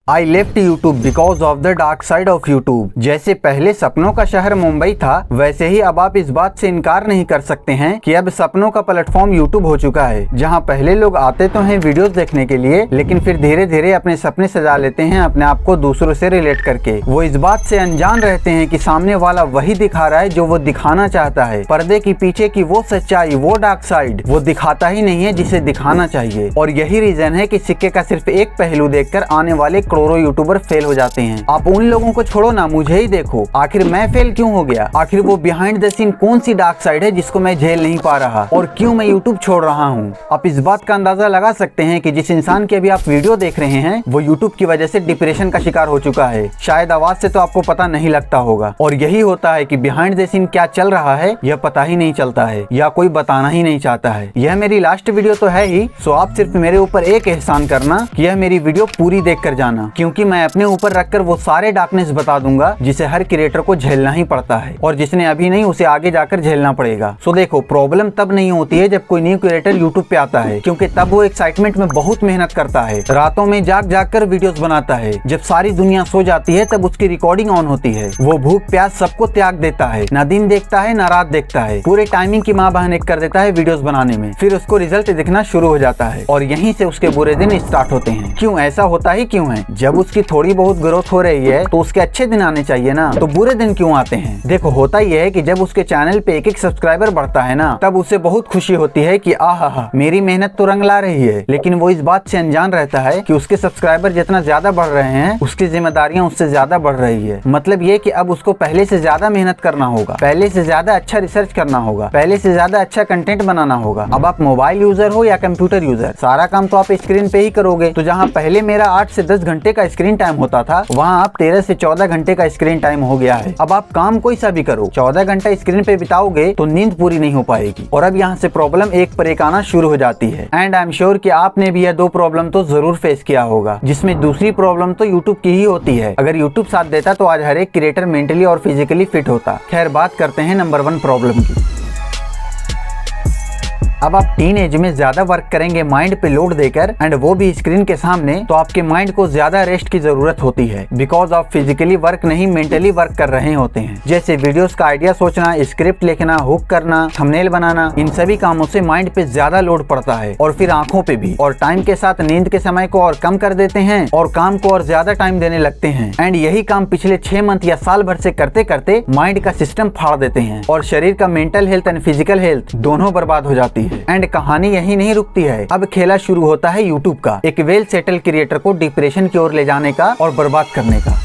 I left YouTube because of the dark side of YouTube. जैसे पहले सपनों का शहर मुंबई था, वैसे ही अब आप इस बात से इनकार नहीं कर सकते हैं कि अब सपनों का प्लेटफॉर्म यूट्यूब हो चुका है, जहां पहले लोग आते तो हैं वीडियोस देखने के लिए, लेकिन फिर धीरे धीरे अपने सपने सजा लेते हैं अपने आप को दूसरों से रिलेट करके। वो इस बात से अनजान रहते हैं कि सामने वाला वही दिखा रहा है जो वो दिखाना चाहता है। पर्दे की पीछे की वो सच्चाई, वो डार्क साइड वो दिखाता ही नहीं है जिसे दिखाना चाहिए। और यही रीजन है कि सिक्के का सिर्फ एक पहलू देखकर आने वाले करोड़ों यूट्यूबर फेल हो जाते हैं। आप उन लोगों को छोड़ो ना, मुझे ही देखो, आखिर मैं फेल क्यों हो गया? आखिर वो बिहाइंड द सीन कौन सी डार्क साइड है जिसको मैं झेल नहीं पा रहा, और क्यों मैं यूट्यूब छोड़ रहा हूँ? आप इस बात का अंदाजा लगा सकते हैं कि जिस इंसान की अभी आप वीडियो देख रहे हैं वो यूट्यूब की वजह से डिप्रेशन का शिकार हो चुका है। शायद आवाज से तो आपको पता नहीं लगता होगा। और यही होता है कि बिहाइंड द सीन क्या चल रहा है यह पता ही नहीं चलता है, या कोई बताना ही नहीं चाहता है। यह मेरी लास्ट वीडियो तो है ही, सो आप सिर्फ मेरे ऊपर एक एहसान करना कि यह मेरी वीडियो पूरी देख कर जाना, क्योंकि मैं अपने ऊपर रखकर वो सारे डार्कनेस बता दूंगा जिसे हर क्रिएटर को झेलना ही पड़ता है, और जिसने अभी नहीं उसे आगे जाकर झेलना पड़ेगा। सो देखो, प्रॉब्लम तब नहीं होती है जब कोई न्यू क्रिएटर यूट्यूब पे आता है, क्योंकि तब वो एक्साइटमेंट में बहुत मेहनत करता है, रातों में जाग जाग कर वीडियोस बनाता है। जब सारी दुनिया सो जाती है तब उसकी रिकॉर्डिंग ऑन होती है। वो भूख प्यास सबको त्याग देता है, ना दिन देखता है ना रात देखता है, पूरे टाइमिंग की माँ बहन कर देता है वीडियोस बनाने में। फिर उसको रिजल्ट दिखना शुरू हो जाता है और यहीं से उसके बुरे दिन स्टार्ट होते हैं। क्यों ऐसा होता ही क्यों है? जब उसकी थोड़ी बहुत ग्रोथ हो रही है तो उसके अच्छे दिन आने चाहिए ना, तो बुरे दिन क्यों आते हैं? देखो, होता ही है कि जब उसके चैनल पे एक सब्सक्राइबर बढ़ता है ना, तब उसे बहुत खुशी होती है कि आहा मेरी मेहनत तो रंग ला रही है। लेकिन वो इस बात से अनजान रहता है कि उसके सब्सक्राइबर जितना ज्यादा बढ़ रहे हैं, उसकी जिम्मेदारियां उससे ज्यादा बढ़ रही है। मतलब ये कि अब उसको पहले से ज्यादा मेहनत करना होगा, पहले से ज्यादा अच्छा रिसर्च करना होगा, पहले से ज्यादा अच्छा कंटेंट बनाना होगा। अब आप मोबाइल यूजर हो या कंप्यूटर यूजर, सारा काम तो आप स्क्रीन पे ही करोगे। तो जहाँ पहले मेरा 8 से 10 घंटे का स्क्रीन टाइम होता था, वहाँ आप 13 से 14 घंटे का स्क्रीन टाइम हो गया है। अब आप काम कोई सा भी करो, 14 घंटा स्क्रीन पे बिताओगे तो नींद पूरी नहीं हो पाएगी। और अब यहाँ से प्रॉब्लम एक पर एक आना शुरू हो जाती है। एंड आई एम श्योर कि आपने भी यह 2 प्रॉब्लम तो जरूर फेस किया होगा, जिसमें दूसरी प्रॉब्लम तो यूट्यूब की ही होती है। अगर यूट्यूब साथ देता तो आज हर एक क्रिएटर मेंटली और फिजिकली फिट होता। खैर, बात करते हैं नंबर 1 प्रॉब्लम की। अब आप टीन एज में ज्यादा वर्क करेंगे माइंड पे लोड देकर, एंड वो भी स्क्रीन के सामने, तो आपके माइंड को ज्यादा रेस्ट की जरूरत होती है, बिकॉज आप फिजिकली वर्क नहीं मेंटली वर्क कर रहे होते हैं। जैसे वीडियोस का आइडिया सोचना, स्क्रिप्ट लिखना, हुक करना, थंबनेल बनाना, इन सभी कामों से माइंड पे ज्यादा लोड पड़ता है, और फिर आंखों पे भी। और टाइम के साथ नींद के समय को और कम कर देते हैं और काम को और ज्यादा टाइम देने लगते हैं। एंड यही काम पिछले 6 मंथ या साल भर से करते करते माइंड का सिस्टम फाड़ देते हैं, और शरीर का mental health and physical health दोनों बर्बाद हो जाती है। एंड कहानी यही नहीं रुकती है, अब खेला शुरू होता है यूट्यूब का, एक वेल सेटल क्रिएटर को डिप्रेशन की ओर ले जाने का और बर्बाद करने का।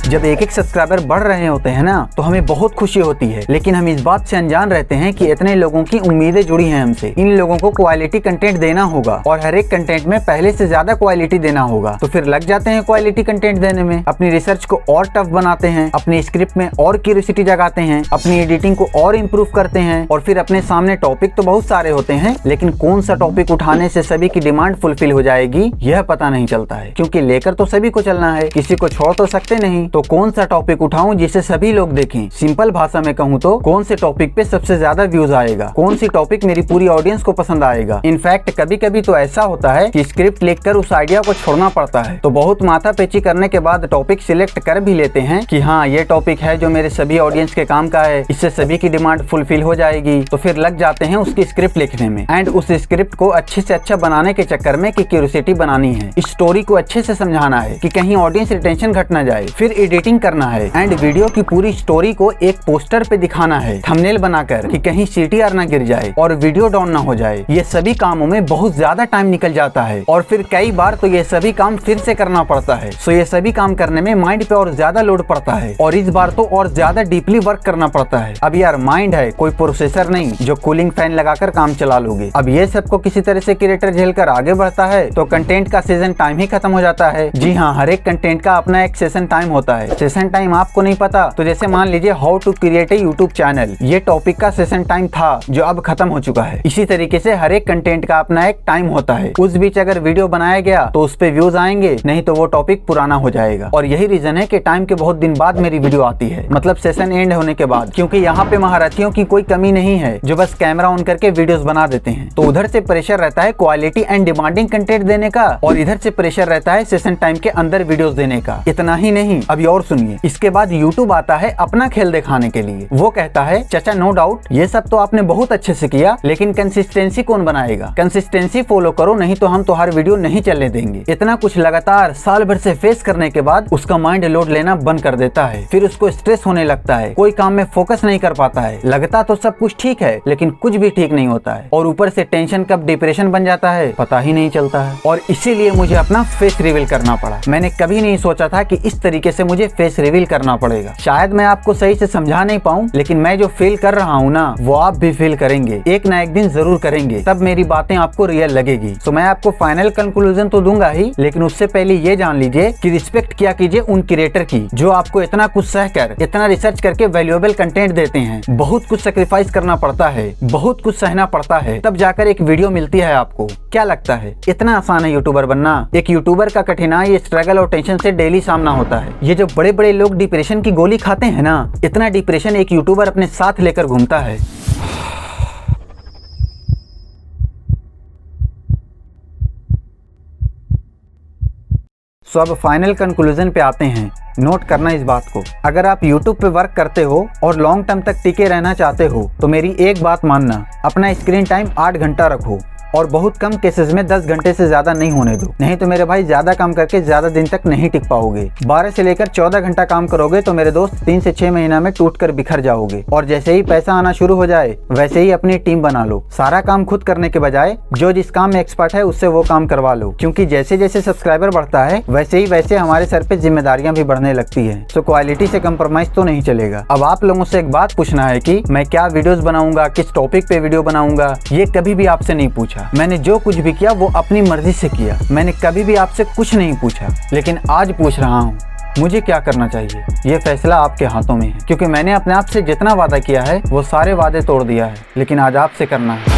जब एक सब्सक्राइबर बढ़ रहे होते हैं ना, तो हमें बहुत खुशी होती है, लेकिन हम इस बात से अनजान रहते हैं कि इतने लोगों की उम्मीदें जुड़ी हैं हमसे। इन लोगों को क्वालिटी कंटेंट देना होगा, और हर एक कंटेंट में पहले से ज्यादा क्वालिटी देना होगा। तो फिर लग जाते हैं क्वालिटी कंटेंट देने में, अपनी रिसर्च को और टफ बनाते हैं, अपनी स्क्रिप्ट में और क्यूरियोसिटी जगाते हैं, अपनी एडिटिंग को और इम्प्रूव करते हैं। और फिर अपने सामने टॉपिक तो बहुत सारे होते हैं, लेकिन कौन सा टॉपिक उठाने से सभी की डिमांड फुलफिल हो जाएगी यह पता नहीं चलता है, क्योंकि लेकर तो सभी को चलना है, किसी को छोड़ तो सकते नहीं। तो कौन सा टॉपिक उठाऊं जिसे सभी लोग देखें? सिंपल भाषा में कहूं तो कौन से टॉपिक पे सबसे ज्यादा व्यूज आएगा, कौन सी टॉपिक मेरी पूरी ऑडियंस को पसंद आएगा। इनफैक्ट कभी कभी तो ऐसा होता है कि स्क्रिप्ट लिखकर उस आइडिया को छोड़ना पड़ता है, तो बहुत माथापेची करने के बाद टॉपिक सिलेक्ट कर भी लेते हैं कि हाँ ये टॉपिक है जो मेरे सभी ऑडियंस के काम का है, इससे सभी की डिमांड फुलफिल हो जाएगी। तो फिर लग जाते हैं उसकी स्क्रिप्ट लिखने में, एंड उस स्क्रिप्ट को अच्छे से अच्छा बनाने के चक्कर में कि क्यूरियोसिटी बनानी है, स्टोरी को अच्छे से समझाना है कि कहीं ऑडियंस रिटेंशन घट ना जाए, फिर एडिटिंग करना है, एंड वीडियो की पूरी स्टोरी को एक पोस्टर पे दिखाना है, थंबनेल बनाकर कि कहीं CTR ना गिर जाए और वीडियो डाउन ना हो जाए। ये सभी कामों में बहुत ज्यादा टाइम निकल जाता है, और फिर कई बार तो ये सभी काम फिर से करना पड़ता है। सो ये सभी काम करने में माइंड पे और ज्यादा लोड पड़ता है, और इस बार तो और ज्यादा डीपली वर्क करना पड़ता है। अब यार माइंड है, कोई प्रोसेसर नहीं जो कूलिंग फैन लगाकर काम चला लोगे। अब ये सबको किसी तरह से क्रिएटर झेल कर आगे बढ़ता है, तो कंटेंट का सीजन टाइम ही खत्म हो जाता है। जी हाँ, हर एक कंटेंट का अपना एक सेशन टाइम होता है, है। सेशन टाइम आपको नहीं पता तो जैसे मान लीजिए how to create a YouTube channel, ये टॉपिक का सेशन टाइम था जो अब खत्म हो चुका है। इसी तरीके से हर एक कंटेंट का अपना एक टाइम होता है। उस बीच अगर वीडियो बनाया गया तो उस पे व्यूज आएंगे, नहीं तो वो टॉपिक पुराना हो जाएगा। और यही रीजन है कि टाइम के बहुत दिन बाद मेरी वीडियो आती है, मतलब सेशन एंड होने के बाद, क्योंकि यहाँ पे महारथियों की कोई कमी नहीं है जो बस कैमरा ऑन करके वीडियोस बना देते हैं। तो उधर से प्रेशर रहता है क्वालिटी एंड डिमांडिंग कंटेंट देने का, और इधर से प्रेशर रहता है सेशन टाइम के अंदर वीडियोस देने का। इतना ही नहीं, अभी और सुनिए। इसके बाद यूट्यूब आता है अपना खेल दिखाने के लिए। वो कहता है चाचा नो डाउट ये सब तो आपने बहुत अच्छे से किया, लेकिन कंसिस्टेंसी कौन बनाएगा? कंसिस्टेंसी फॉलो करो, नहीं तो हम तुम्हारी वीडियो नहीं चलने देंगे। इतना कुछ लगातार साल भर से फेस करने के बाद उसका माइंड लोड लेना बंद कर देता है। फिर उसको स्ट्रेस होने लगता है, कोई काम में फोकस नहीं कर पाता है। लगता तो सब कुछ ठीक है लेकिन कुछ भी ठीक नहीं होता है, और ऊपर से टेंशन कब डिप्रेशन बन जाता है पता ही नहीं चलता है। और इसीलिए मुझे अपना फेस रिवील करना पड़ा। मैंने कभी नहीं सोचा था कि इस तरीके से मुझे फेस रिवील करना पड़ेगा। शायद मैं आपको सही से समझा नहीं पाऊं, लेकिन मैं जो फील कर रहा हूँ ना वो आप भी फील करेंगे, एक ना एक दिन जरूर करेंगे, तब मेरी बातें आपको रियल लगेगी। तो मैं आपको फाइनल कंक्लूजन तो दूंगा ही, लेकिन उससे पहले ये जान लीजिए कि रिस्पेक्ट किया कीजिए उन क्रिएटर की जो आपको इतना कुछ सहकर, इतना रिसर्च करके वैल्यूएबल कंटेंट देते हैं। बहुत कुछ सेक्रीफाइस करना पड़ता है, बहुत कुछ सहना पड़ता है, तब जाकर एक वीडियो मिलती है आपको। क्या लगता है इतना आसान है यूट्यूबर बनना? एक यूट्यूबर का कठिनाई, स्ट्रगल और टेंशन से डेली सामना होता है। ये जो बड़े बड़े लोग डिप्रेशन की गोली खाते हैं ना, इतना डिप्रेशन एक यूट्यूबर अपने साथ लेकर घूमता है। अब फाइनल कंक्लूजन पे आते हैं। नोट करना इस बात को, अगर आप YouTube पे वर्क करते हो और लॉन्ग टर्म तक टिके रहना चाहते हो तो मेरी एक बात मानना, अपना स्क्रीन टाइम 8 घंटा रखो, और बहुत कम केसेस में 10 घंटे से ज्यादा नहीं होने दो। नहीं तो मेरे भाई ज्यादा काम करके ज्यादा दिन तक नहीं टिक पाओगे। 12 से लेकर 14 घंटा काम करोगे तो मेरे दोस्त 3 से 6 महीना में टूट कर बिखर जाओगे। और जैसे ही पैसा आना शुरू हो जाए वैसे ही अपनी टीम बना लो। सारा काम खुद करने के बजाय जो जिस काम में एक्सपर्ट है उससे वो काम करवा लो, क्योंकि जैसे जैसे सब्सक्राइबर बढ़ता है वैसे हमारे सर पे जिम्मेदारियां भी बढ़ने लगती है। तो क्वालिटी से कम्प्रोमाइज तो नहीं चलेगा। अब आप लोगों से एक बात पूछना है कि मैं क्या वीडियोस बनाऊंगा, किस टॉपिक पे वीडियो बनाऊंगा, ये कभी भी आपसे नहीं पूछा। मैंने जो कुछ भी किया वो अपनी मर्जी से किया। मैंने कभी भी आपसे कुछ नहीं पूछा, लेकिन आज पूछ रहा हूँ मुझे क्या करना चाहिए। ये फैसला आपके हाथों में है, क्योंकि मैंने अपने आप से जितना वादा किया है वो सारे वादे तोड़ दिया है, लेकिन आज आपसे करना है।